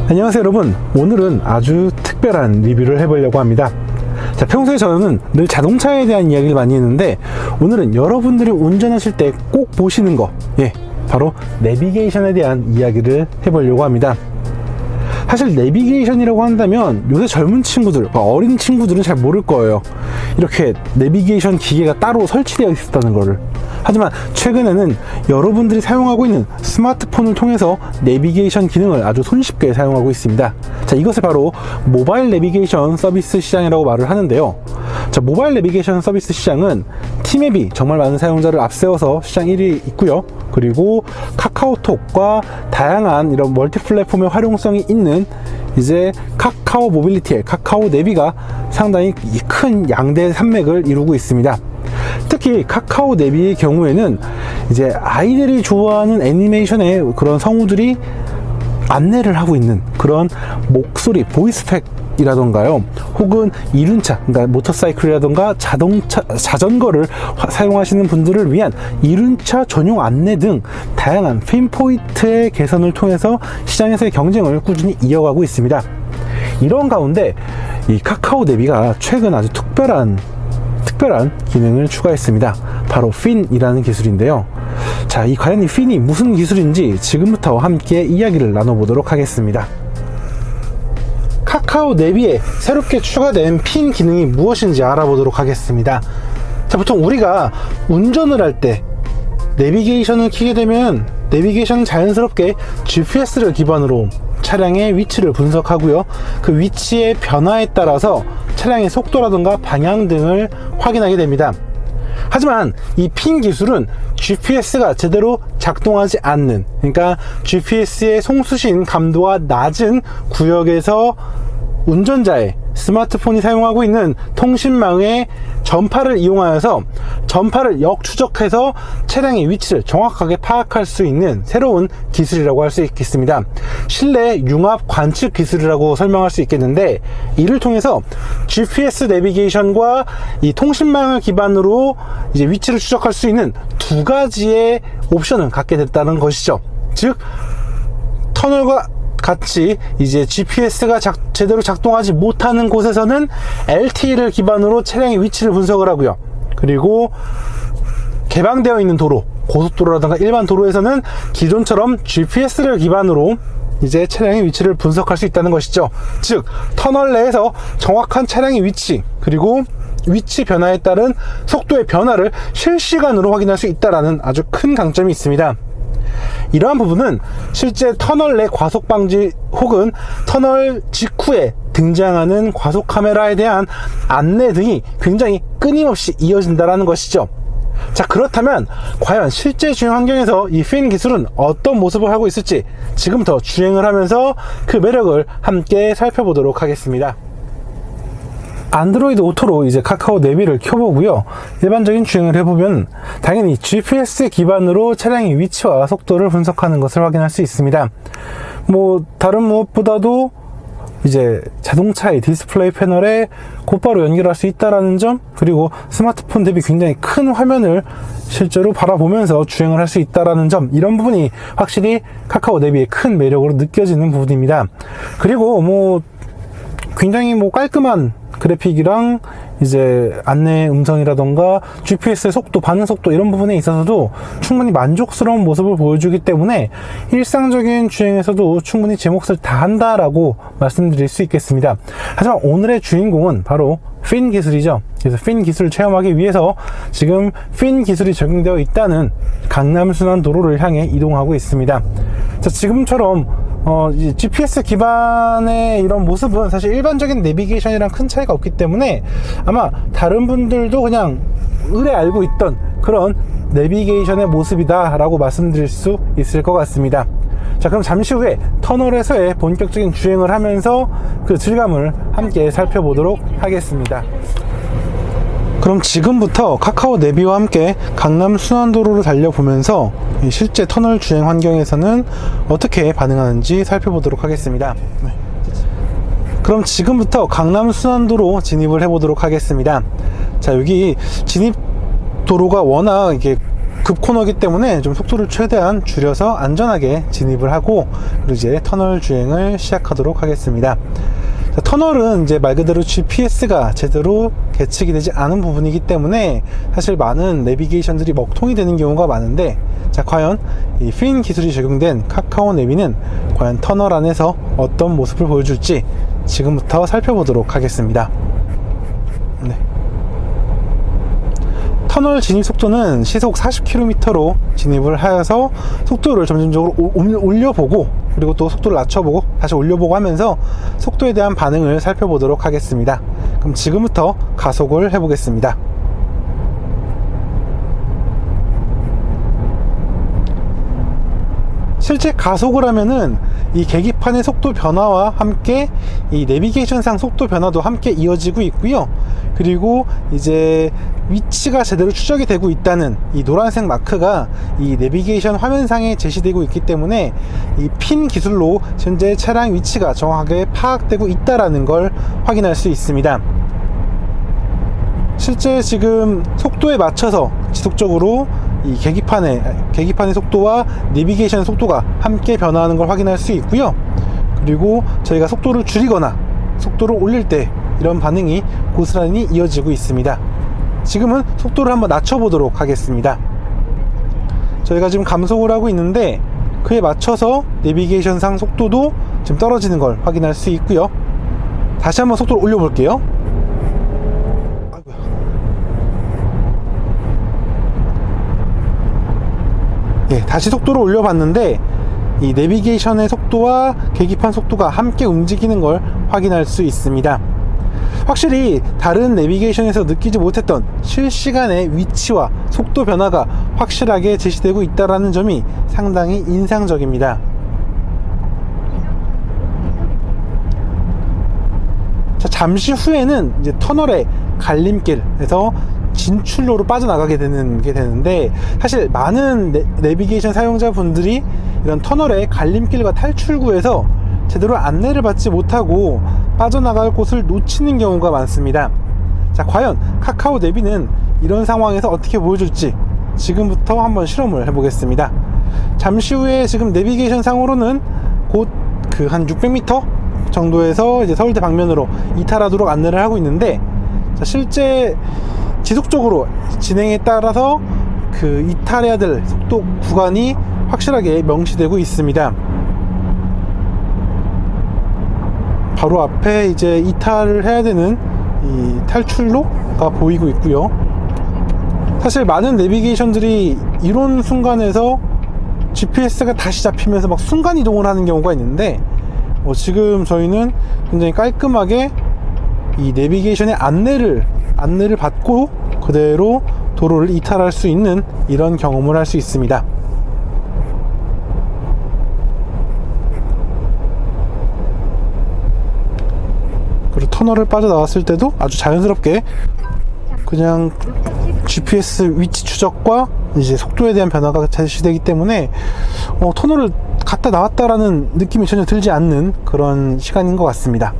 안녕하세요 여러분, 오늘은 아주 특별한 리뷰를 해보려고 합니다. 자, 평소에 저는 늘 자동차에 대한 이야기를 많이 했는데 오늘은 여러분들이 운전하실 때 꼭 보시는 거, 바로 내비게이션에 대한 이야기를 해보려고 합니다. 사실 내비게이션이라고 한다면 요새 젊은 친구들, 어린 친구들은 잘 모를 거예요. 이렇게 내비게이션 기계가 따로 설치되어 있었다는 거를. 하지만 최근에는 여러분들이 사용하고 있는 스마트폰을 통해서 내비게이션 기능을 아주 손쉽게 사용하고 있습니다. 자, 이것을 바로 모바일 내비게이션 서비스 시장이라고 말을 하는데요. 자, 모바일 내비게이션 서비스 시장은 티맵이 정말 많은 사용자를 앞세워서 시장 1위에 있고요. 그리고 카카오톡과 다양한 이런 멀티 플랫폼의 활용성이 있는 이제 카카오 모빌리티의 카카오 내비가 상당히 큰 양대 산맥을 이루고 있습니다. 특히 카카오 내비의 경우에는 이제 아이들이 좋아하는 애니메이션의 그런 성우들이 안내를 하고 있는 그런 목소리, 보이스팩이라던가요, 혹은 이륜차, 그러니까 모터사이클이라던가 자전거를 사용하시는 분들을 위한 이륜차 전용 안내 등 다양한 핀포인트의 개선을 통해서 시장에서의 경쟁을 꾸준히 이어가고 있습니다. 이런 가운데 이 카카오 내비가 최근 아주 특별한 기능을 추가했습니다. 바로 핀이라는 기술인데요. 자, 과연 이 핀이 무슨 기술인지 지금부터 함께 이야기를 나눠보도록 하겠습니다. 카카오 내비에 새롭게 추가된 핀 기능이 무엇인지 알아보도록 하겠습니다. 자, 보통 우리가 운전을 할 때 내비게이션을 켜게 되면 내비게이션은 자연스럽게 GPS를 기반으로 차량의 위치를 분석하고요. 그 위치의 변화에 따라서 차량의 속도라든가 방향 등을 확인하게 됩니다. 하지만 이 핀 기술은 GPS가 제대로 작동하지 않는, 그러니까 GPS의 송수신 감도가 낮은 구역에서 운전자의 스마트폰이 사용하고 있는 통신망의 전파를 이용하여서 전파를 역추적해서 차량의 위치를 정확하게 파악할 수 있는 새로운 기술이라고 할 수 있겠습니다. 실내 융합 관측 기술이라고 설명할 수 있겠는데, 이를 통해서 GPS 내비게이션과 이 통신망을 기반으로 이제 위치를 추적할 수 있는 두 가지의 옵션을 갖게 됐다는 것이죠. 즉, 터널과 같이 이제 GPS가 제대로 작동하지 못하는 곳에서는 LTE를 기반으로 차량의 위치를 분석을 하고요. 그리고 개방되어 있는 도로, 고속도로라든가 일반 도로에서는 기존처럼 GPS를 기반으로 이제 차량의 위치를 분석할 수 있다는 것이죠. 즉, 터널 내에서 정확한 차량의 위치, 그리고 위치 변화에 따른 속도의 변화를 실시간으로 확인할 수 있다는 아주 큰 강점이 있습니다. 이러한 부분은 실제 터널 내 과속 방지 혹은 터널 직후에 등장하는 과속 카메라에 대한 안내 등이 굉장히 끊임없이 이어진다는 것이죠. 자, 그렇다면 과연 실제 주행 환경에서 이 핀 기술은 어떤 모습을 하고 있을지 지금부터 주행을 하면서 그 매력을 함께 살펴보도록 하겠습니다. 안드로이드 오토로 이제 카카오 내비를 켜보고요. 일반적인 주행을 해보면 당연히 GPS 기반으로 차량의 위치와 속도를 분석하는 것을 확인할 수 있습니다. 다른 무엇보다도 이제 자동차의 디스플레이 패널에 곧바로 연결할 수 있다는 점, 그리고 스마트폰 대비 굉장히 큰 화면을 실제로 바라보면서 주행을 할 수 있다는 점, 이런 부분이 확실히 카카오 내비의 큰 매력으로 느껴지는 부분입니다. 그리고 굉장히 깔끔한 그래픽이랑 이제 안내 음성이라던가 GPS의 속도, 반응 속도 이런 부분에 있어서도 충분히 만족스러운 모습을 보여주기 때문에 일상적인 주행에서도 충분히 제 몫을 다한다라고 말씀드릴 수 있겠습니다. 하지만 오늘의 주인공은 바로 핀 기술이죠. 그래서 핀 기술을 체험하기 위해서 지금 핀 기술이 적용되어 있다는 강남 순환도로를 향해 이동하고 있습니다. 자, 지금처럼 GPS 기반의 이런 모습은 사실 일반적인 내비게이션이랑 큰 차이가 없기 때문에 아마 다른 분들도 그냥 의뢰 알고 있던 그런 내비게이션의 모습이다 라고 말씀드릴 수 있을 것 같습니다. 자, 그럼 잠시 후에 터널에서의 본격적인 주행을 하면서 그 질감을 함께 살펴보도록 하겠습니다. 그럼 지금부터 카카오 내비와 함께 강남 순환도로를 달려보면서 실제 터널 주행 환경에서는 어떻게 반응하는지 살펴보도록 하겠습니다. 그럼 지금부터 강남 순환도로 진입을 해보도록 하겠습니다. 자, 여기 진입 도로가 워낙 이게 급코너이기 때문에 좀 속도를 최대한 줄여서 안전하게 진입을 하고 그리고 이제 터널 주행을 시작하도록 하겠습니다. 자, 터널은 이제 말 그대로 GPS가 제대로 계측이 되지 않은 부분이기 때문에 사실 많은 내비게이션들이 먹통이 되는 경우가 많은데, 자, 과연 이 핀 기술이 적용된 카카오 내비는 과연 터널 안에서 어떤 모습을 보여줄지 지금부터 살펴보도록 하겠습니다. 네. 터널 진입 속도는 시속 40km로 진입을 하여서 속도를 점진적으로 올려보고 그리고 또 속도를 낮춰보고 다시 올려보고 하면서 속도에 대한 반응을 살펴보도록 하겠습니다. 그럼 지금부터 가속을 해보겠습니다. 실제 가속을 하면은 이 계기판의 속도 변화와 함께 이 내비게이션상 속도 변화도 함께 이어지고 있고요. 그리고 이제 위치가 제대로 추적이 되고 있다는 이 노란색 마크가 이 내비게이션 화면상에 제시되고 있기 때문에 이 핀 기술로 현재 차량 위치가 정확하게 파악되고 있다는 걸 확인할 수 있습니다. 실제 지금 속도에 맞춰서 지속적으로 이 계기판의 속도와 내비게이션 속도가 함께 변화하는 걸 확인할 수 있고요. 그리고 저희가 속도를 줄이거나 속도를 올릴 때 이런 반응이 고스란히 이어지고 있습니다. 지금은 속도를 한번 낮춰보도록 하겠습니다. 저희가 지금 감속을 하고 있는데 그에 맞춰서 내비게이션상 속도도 지금 떨어지는 걸 확인할 수 있고요. 다시 한번 속도를 올려볼게요. 예, 다시 속도를 올려봤는데 이 내비게이션의 속도와 계기판 속도가 함께 움직이는 걸 확인할 수 있습니다. 확실히 다른 내비게이션에서 느끼지 못했던 실시간의 위치와 속도 변화가 확실하게 제시되고 있다는 점이 상당히 인상적입니다. 자, 잠시 후에는 이제 터널의 갈림길에서 진출로로 빠져나가게 되는데, 사실 많은 내비게이션 사용자분들이 이런 터널의 갈림길과 탈출구에서 제대로 안내를 받지 못하고 빠져나갈 곳을 놓치는 경우가 많습니다. 자, 과연 카카오 내비는 이런 상황에서 어떻게 보여줄지 지금부터 한번 실험을 해보겠습니다. 잠시 후에 지금 내비게이션 상으로는 곧 그 한 600m 정도에서 이제 서울대 방면으로 이탈하도록 안내를 하고 있는데, 자, 실제 지속적으로 진행에 따라서 그 이탈해야 될 속도 구간이 확실하게 명시되고 있습니다. 바로 앞에 이제 이탈을 해야 되는 이 탈출로가 보이고 있고요. 사실 많은 내비게이션들이 이런 순간에서 GPS가 다시 잡히면서 막 순간 이동을 하는 경우가 있는데, 지금 저희는 굉장히 깔끔하게 이 내비게이션의 안내를 받고 그대로 도로를 이탈할 수 있는 이런 경험을 할 수 있습니다. 그리고 터널을 빠져나왔을 때도 아주 자연스럽게 그냥 GPS 위치 추적과 이제 속도에 대한 변화가 제시되기 때문에 터널을 갔다 나왔다라는 느낌이 전혀 들지 않는 그런 시간인 것 같습니다.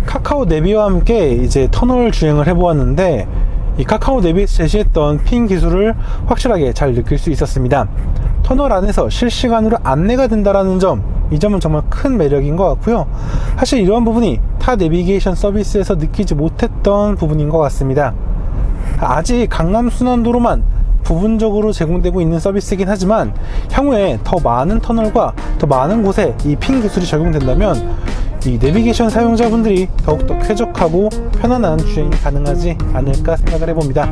카카오 내비와 함께 이제 터널 주행을 해보았는데, 이 카카오 내비에서 제시했던 핀 기술을 확실하게 잘 느낄 수 있었습니다. 터널 안에서 실시간으로 안내가 된다는 점, 이 점은 정말 큰 매력인 것 같고요. 사실 이러한 부분이 타 내비게이션 서비스에서 느끼지 못했던 부분인 것 같습니다. 아직 강남순환도로만 부분적으로 제공되고 있는 서비스이긴 하지만 향후에 더 많은 터널과 더 많은 곳에 이 핀 기술이 적용된다면 이 내비게이션 사용자분들이 더욱더 쾌적하고 편안한 주행이 가능하지 않을까 생각을 해봅니다.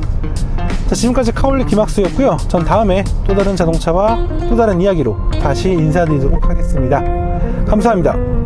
자, 지금까지 카올리 김학수였고요. 전 다음에 또 다른 자동차와 또 다른 이야기로 다시 인사드리도록 하겠습니다. 감사합니다.